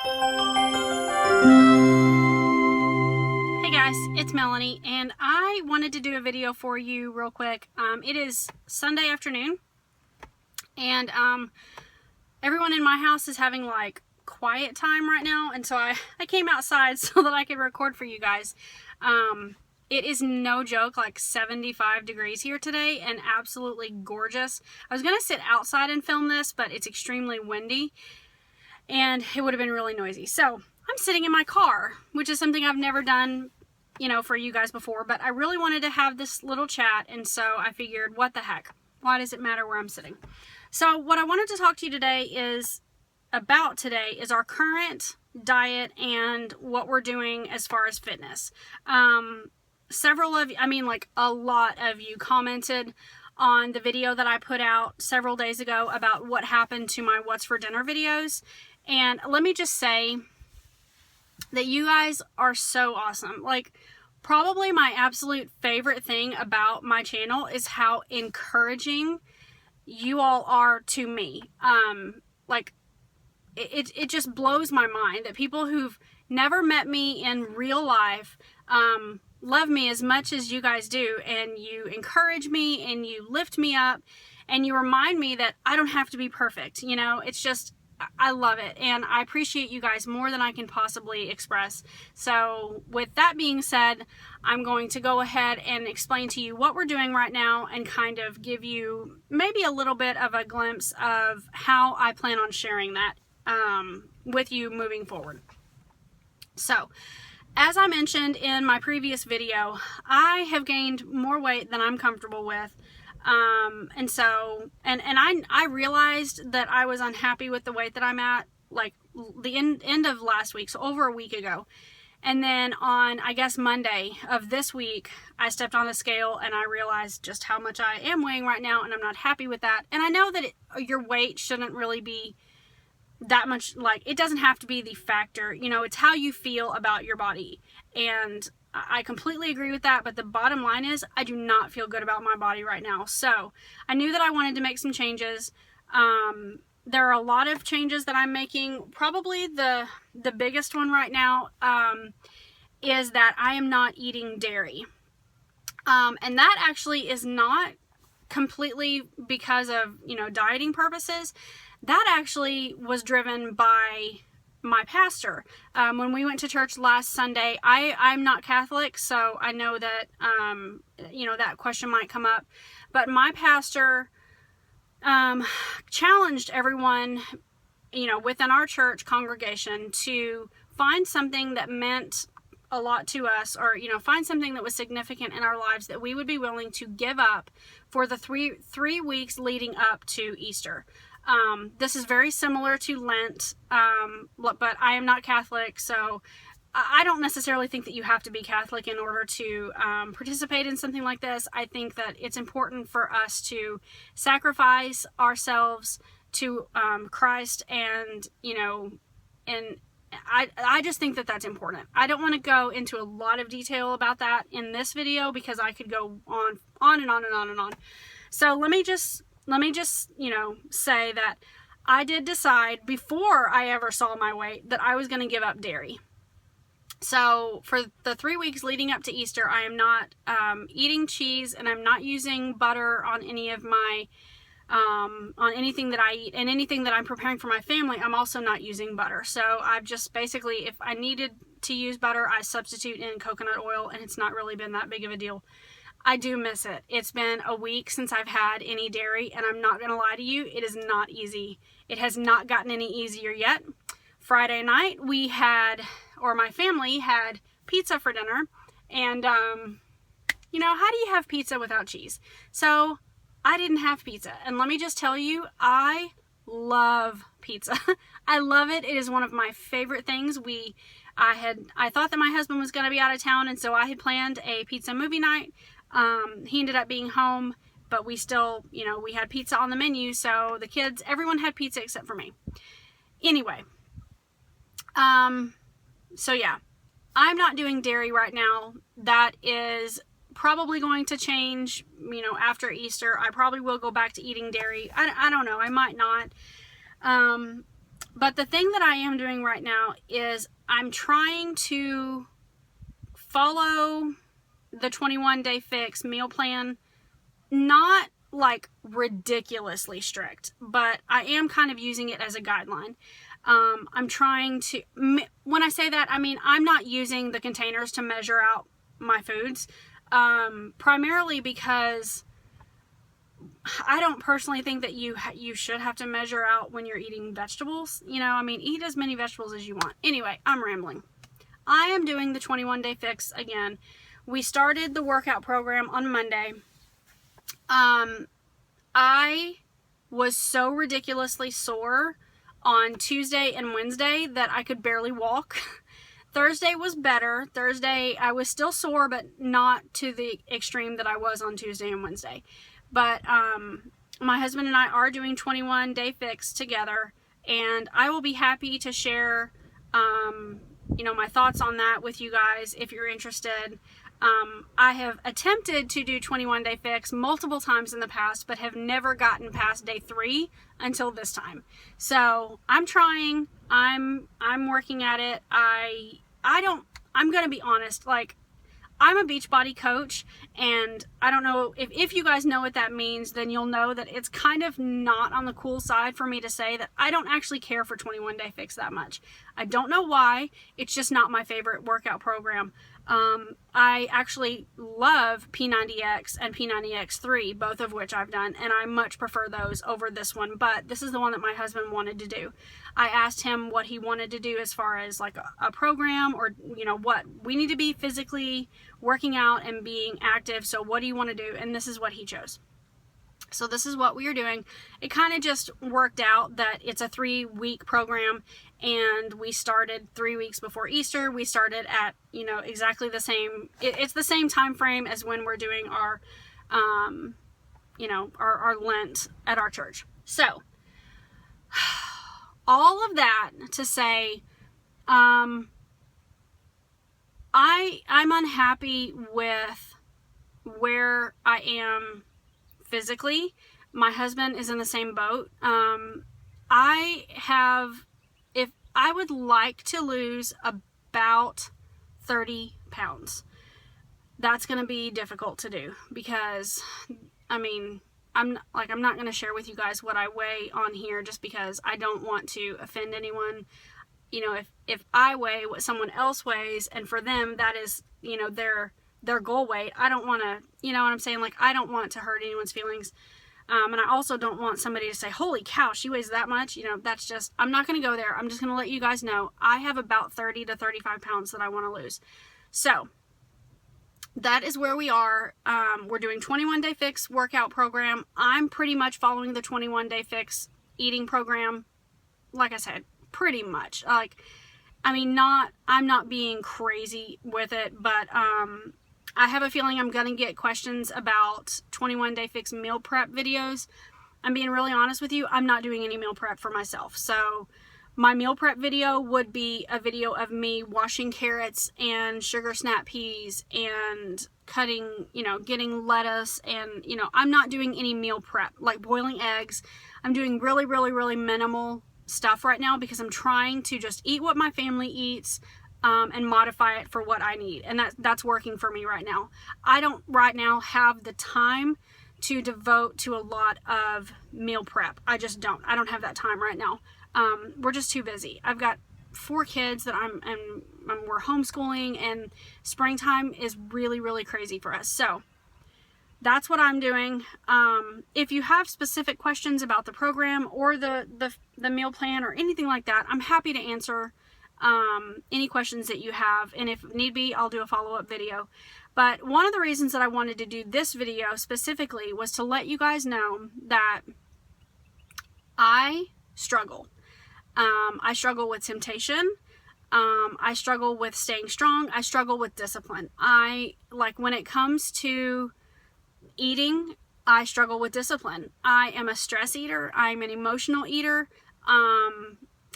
Hey guys, it's Melanie, and I wanted to do a video for you real quick. It is Sunday afternoon, and everyone in my house is having like quiet time right now, and so I came outside so that I could record for you guys. It is no joke, like 75 degrees here today and absolutely gorgeous. I was gonna sit outside and film this, but it's extremely windy and it would have been really noisy. So I'm sitting in my car, which is something I've never done, you know, for you guys before, but I really wanted to have this little chat, and so I figured, what the heck? Why does it matter where I'm sitting? So what I wanted to talk to you about today is our current diet and what we're doing as far as fitness. Several of you, a lot of you commented on the video that I put out several days ago about what happened to my What's for Dinner videos. And let me just say that you guys are so awesome. Like, probably my absolute favorite thing about my channel is how encouraging you all are to me. It just blows my mind that people who've never met me in real life love me as much as you guys do, and you encourage me and you lift me up and you remind me that I don't have to be perfect. You know, it's just, I love it, and I appreciate you guys more than I can possibly express. So with that being said, I'm going to go ahead and explain to you what we're doing right now and kind of give you maybe a little bit of a glimpse of how I plan on sharing that with you moving forward. So, as I mentioned in my previous video, I have gained more weight than I'm comfortable with. And I realized that I was unhappy with the weight that I'm at, like the end of last week, so over a week ago. And then on, I guess, Monday of this week, I stepped on the scale and I realized just how much I am weighing right now, and I'm not happy with that. And I know that your weight shouldn't really be that much, like, it doesn't have to be the factor, you know, it's how you feel about your body. And I completely agree with that, but the bottom line is I do not feel good about my body right now. So I knew that I wanted to make some changes. There are a lot of changes that I'm making. Probably the biggest one right now is that I am not eating dairy. And that actually is not completely because of, you know, dieting purposes. That actually was driven by my pastor. When we went to church last Sunday, I'm not Catholic, so I know that, you know, that question might come up. But my pastor challenged everyone, you know, within our church congregation to find something that meant a lot to us, or, you know, find something that was significant in our lives that we would be willing to give up for the three weeks leading up to Easter. This is very similar to Lent, but I am not Catholic, so I don't necessarily think that you have to be Catholic in order to participate in something like this. I think that it's important for us to sacrifice ourselves to Christ, and, you know, and I just think that that's important. I don't want to go into a lot of detail about that in this video because I could go on and on and on and on. So let me just, you know, say that I did decide before I ever saw my weight that I was going to give up dairy. So for the 3 weeks leading up to Easter, I am not eating cheese, and I'm not using butter on any of my, on anything that I eat, and anything that I'm preparing for my family, I'm also not using butter. So I've just basically, if I needed to use butter, I substitute in coconut oil, and it's not really been that big of a deal. I do miss it. It's been a week since I've had any dairy, and I'm not going to lie to you, it is not easy. It has not gotten any easier yet. Friday night, we had, or my family had, pizza for dinner, and, you know, how do you have pizza without cheese? So I didn't have pizza, and let me just tell you, I love pizza. I love it. It is one of my favorite things. I thought that my husband was going to be out of town, and so I had planned a pizza movie night. He ended up being home, but we still, you know, we had pizza on the menu, so the kids, everyone had pizza except for me. Anyway, so yeah, I'm not doing dairy right now. That is probably going to change, you know, after Easter. I probably will go back to eating dairy. I don't know. I might not. But the thing that I am doing right now is I'm trying to follow the 21-day fix meal plan, not like ridiculously strict, but I am kind of using it as a guideline. I'm trying to, when I say that, I mean, I'm not using the containers to measure out my foods, primarily because I don't personally think that you should have to measure out when you're eating vegetables. You know, I mean, eat as many vegetables as you want. Anyway, I'm rambling. I am doing the 21-day fix again. We started the workout program on Monday. I was so ridiculously sore on Tuesday and Wednesday that I could barely walk. Thursday was better. Thursday I was still sore, but not to the extreme that I was on Tuesday and Wednesday. But my husband and I are doing 21-day fix together, and I will be happy to share you know, my thoughts on that with you guys if you're interested. I have attempted to do 21-day fix multiple times in the past, but have never gotten past day 3 until this time. So I'm trying. I'm working at it. I'm gonna be honest. Like, I'm a Beachbody coach, and I don't know if you guys know what that means, then you'll know that it's kind of not on the cool side for me to say that I don't actually care for 21-day fix that much. I don't know why. It's just not my favorite workout program. I actually love P90X and P90X3, both of which I've done, and I much prefer those over this one, but this is the one that my husband wanted to do. I asked him what he wanted to do as far as like a program, or, you know, what we need to be physically working out and being active. So what do you want to do? And this is what he chose. So this is what we are doing. It kind of just worked out that it's a 3-week program, and we started 3 weeks before Easter. We started at, you know, exactly the same, it's the same time frame as when we're doing our, you know, our Lent at our church. So all of that to say, I'm unhappy with where I am physically. My husband is in the same boat. I would like to lose about 30 pounds. That's going to be difficult to do because, I mean, I'm not going to share with you guys what I weigh on here just because I don't want to offend anyone. You know, if I weigh what someone else weighs, and for them that is, you know, their goal weight, I don't want to, you know what I'm saying? Like, I don't want to hurt anyone's feelings. And I also don't want somebody to say, holy cow, she weighs that much. You know, that's just, I'm not going to go there. I'm just going to let you guys know I have about 30 to 35 pounds that I want to lose. So that is where we are. We're doing 21-day fix workout program. I'm pretty much following the 21-day fix eating program. Like I said, pretty much. Like, I mean, I'm not being crazy with it, but I have a feeling I'm going to get questions about 21-day fix meal prep videos. I'm being really honest with you. I'm not doing any meal prep for myself. So my meal prep video would be a video of me washing carrots and sugar snap peas and cutting, you know, getting lettuce, and, you know, I'm not doing any meal prep, like boiling eggs. I'm doing really, really, really minimal stuff right now because I'm trying to just eat what my family eats, and modify it for what I need. And that's working for me right now. I don't right now have the time to devote to a lot of meal prep. I just don't. I don't have that time right now. We're just too busy. I've got 4 kids that we're homeschooling, and springtime is really, really crazy for us. So that's what I'm doing. If you have specific questions about the program or the meal plan or anything like that, I'm happy to answer any questions that you have, and if need be, I'll do a follow-up video. But one of the reasons that I wanted to do this video specifically was to let you guys know that I struggle. I struggle with temptation. I struggle with staying strong. I struggle with discipline. When it comes to eating, I struggle with discipline. I am a stress eater. I'm an emotional eater.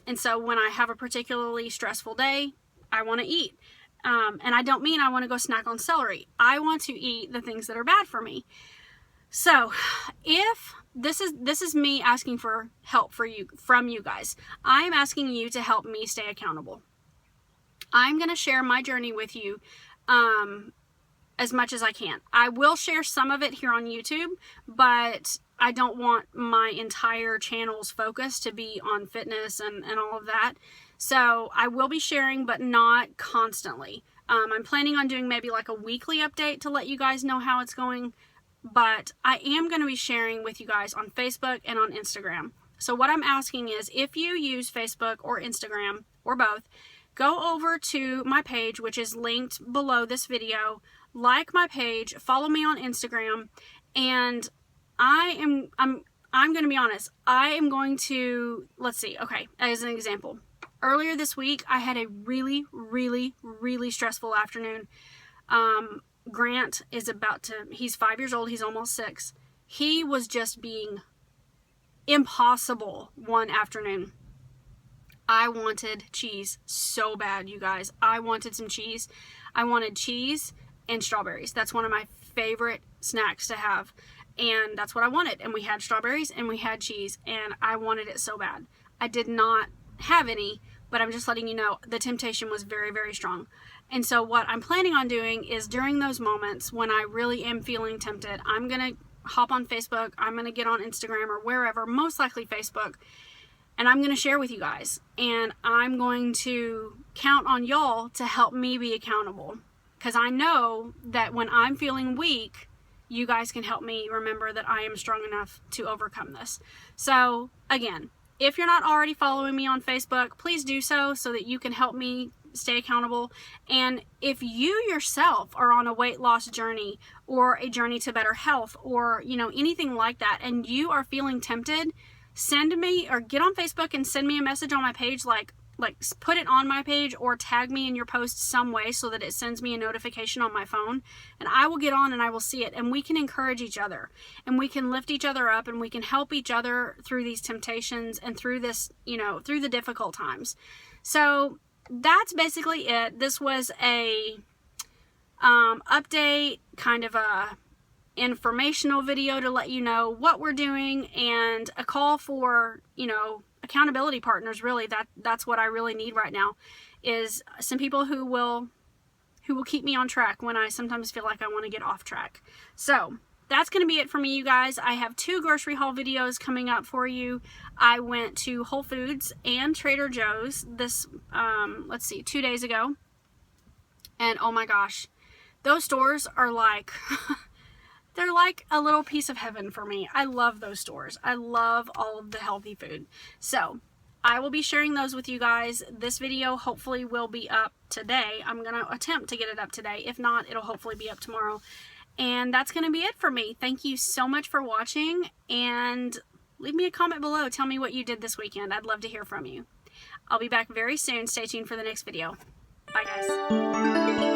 And so when I have a particularly stressful day, I want to eat. And I don't mean I want to go snack on celery. I want to eat the things that are bad for me. So if this is me asking for help from you guys. I'm asking you to help me stay accountable. I'm going to share my journey with you as much as I can. I will share some of it here on YouTube, but I don't want my entire channel's focus to be on fitness and all of that. So I will be sharing, but not constantly. I'm planning on doing maybe like a weekly update to let you guys know how it's going, but I am going to be sharing with you guys on Facebook and on Instagram. So what I'm asking is, if you use Facebook or Instagram or both, go over to my page, which is linked below this video, like my page, follow me on Instagram, and I'm going to be honest, I am going to, let's see, okay, as an example. Earlier this week, I had a really, really, really stressful afternoon. Grant is he's 5 years old, he's almost 6. He was just being impossible one afternoon. I wanted cheese so bad, you guys. I wanted some cheese. I wanted cheese and strawberries. That's one of my favorite snacks to have. And that's what I wanted. And we had strawberries and we had cheese, and I wanted it so bad. I did not have any, but I'm just letting you know the temptation was very, very strong. And so what I'm planning on doing is, during those moments when I really am feeling tempted, I'm going to hop on Facebook, I'm going to get on Instagram or wherever, most likely Facebook, and I'm going to share with you guys. And I'm going to count on y'all to help me be accountable, because I know that when I'm feeling weak, you guys can help me remember that I am strong enough to overcome this. So again, if you're not already following me on Facebook, please do so that you can help me stay accountable. And if you yourself are on a weight loss journey or a journey to better health, or anything like that, and you are feeling tempted, send me, or get on Facebook and send me a message on my page, like put it on my page or tag me in your post some way so that it sends me a notification on my phone, and I will get on and I will see it, and we can encourage each other, and we can lift each other up, and we can help each other through these temptations and through this, through the difficult times. So that's basically it. This was a update, kind of a informational video to let you know what we're doing, and a call for, accountability partners. Really, that's what I really need right now, is some people who will keep me on track when I sometimes feel like I want to get off track. So that's going to be it for me, you guys. I have 2 grocery haul videos coming up for you. I went to Whole Foods and Trader Joe's this 2 days ago, and oh my gosh, those stores are like they're like a little piece of heaven for me. I love those stores. I love all of the healthy food. So I will be sharing those with you guys. This video hopefully will be up today. I'm going to attempt to get it up today. If not, it'll hopefully be up tomorrow. And that's going to be it for me. Thank you so much for watching, and leave me a comment below. Tell me what you did this weekend. I'd love to hear from you. I'll be back very soon. Stay tuned for the next video. Bye, guys.